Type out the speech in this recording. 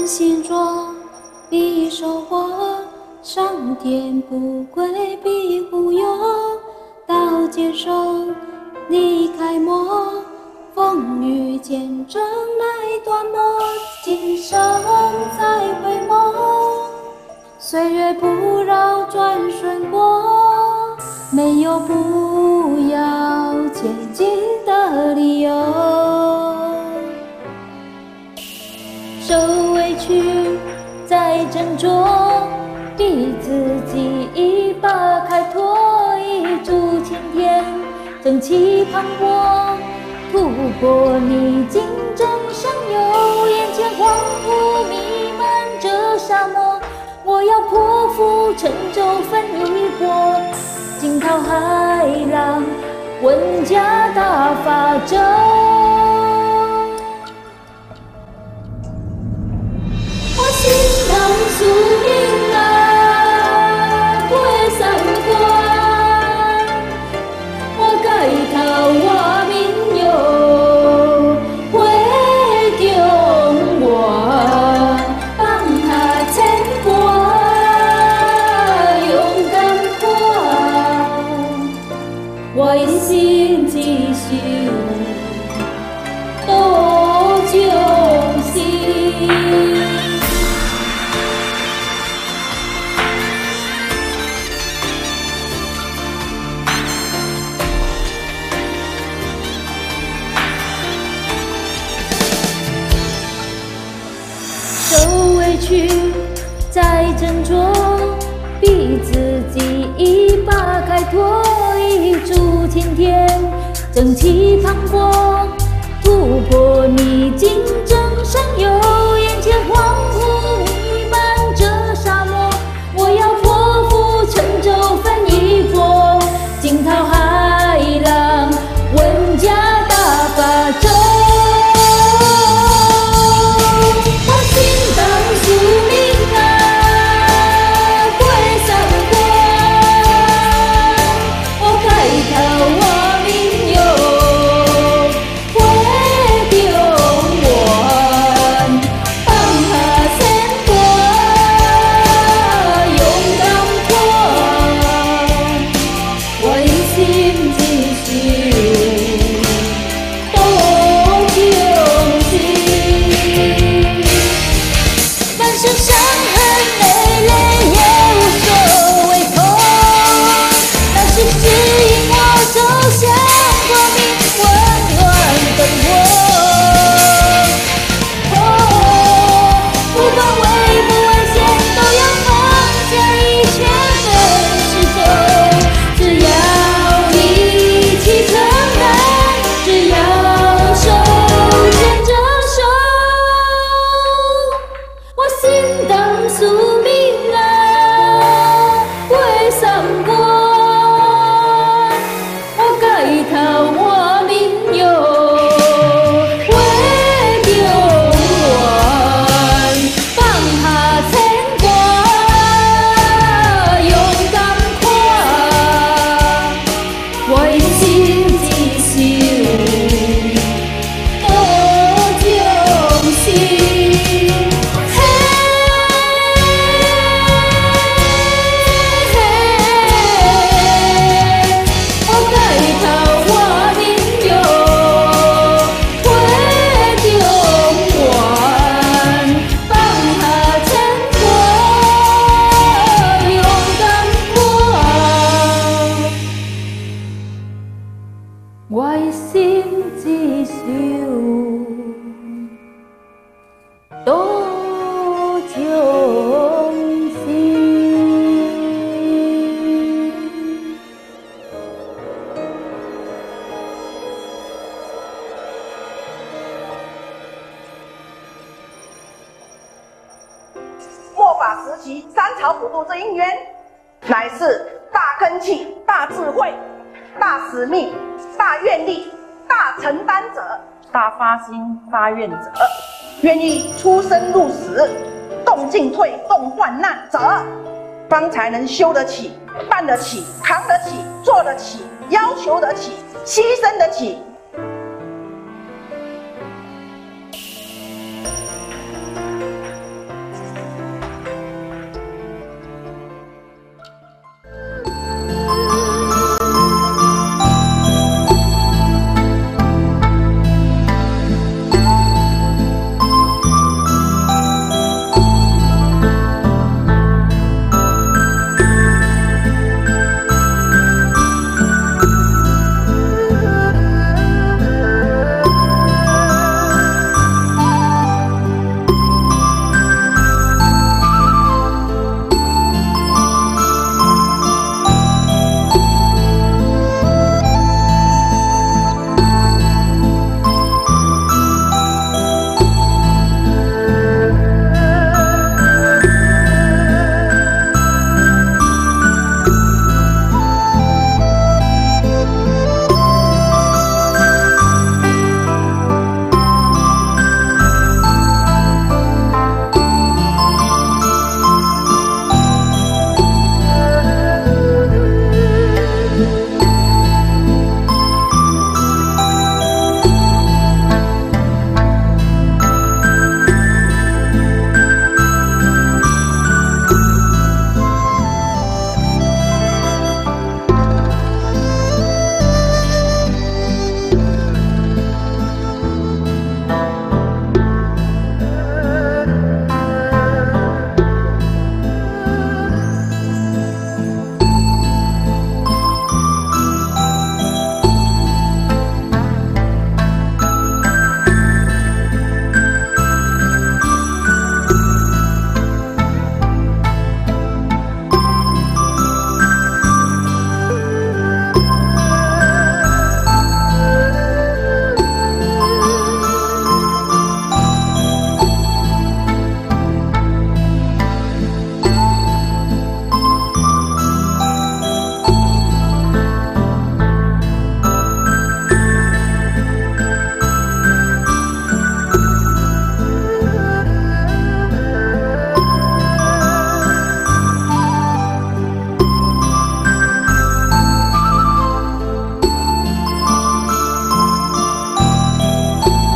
真心说必收获，上天不归必护佑。刀剑手离开磨，风雨见证来断末，今生再回眸，岁月不扰转瞬过，没有不要接近的理由。受委屈再斟酌，逼自己一把开拓，一柱擎天，正气磅礴，突破逆境正上游，眼前黄土弥漫着沙漠，我要破釜沉舟分一搏，惊涛骇浪问家大法咒。我心当宿命啊，过三关，我改头我民有会中我，放下牵挂，勇敢破，我一心只想多众生。受委屈再斟酌，逼自己一把开拓，一柱擎天，正气磅礴，突破逆境正上游，眼前黄土弥漫着沙漠，我要破釜沉舟分一搏，惊涛骇浪问家大法咒。我一心只想多众生。末法时期三朝普渡之因缘，乃是大根器、大智慧、大使命、大愿力、大承担者、大发心发愿者，愿意出生入死、动进退、动患难者，方才能修得起、办得起、扛得起、做得起、要求得起、牺牲得起、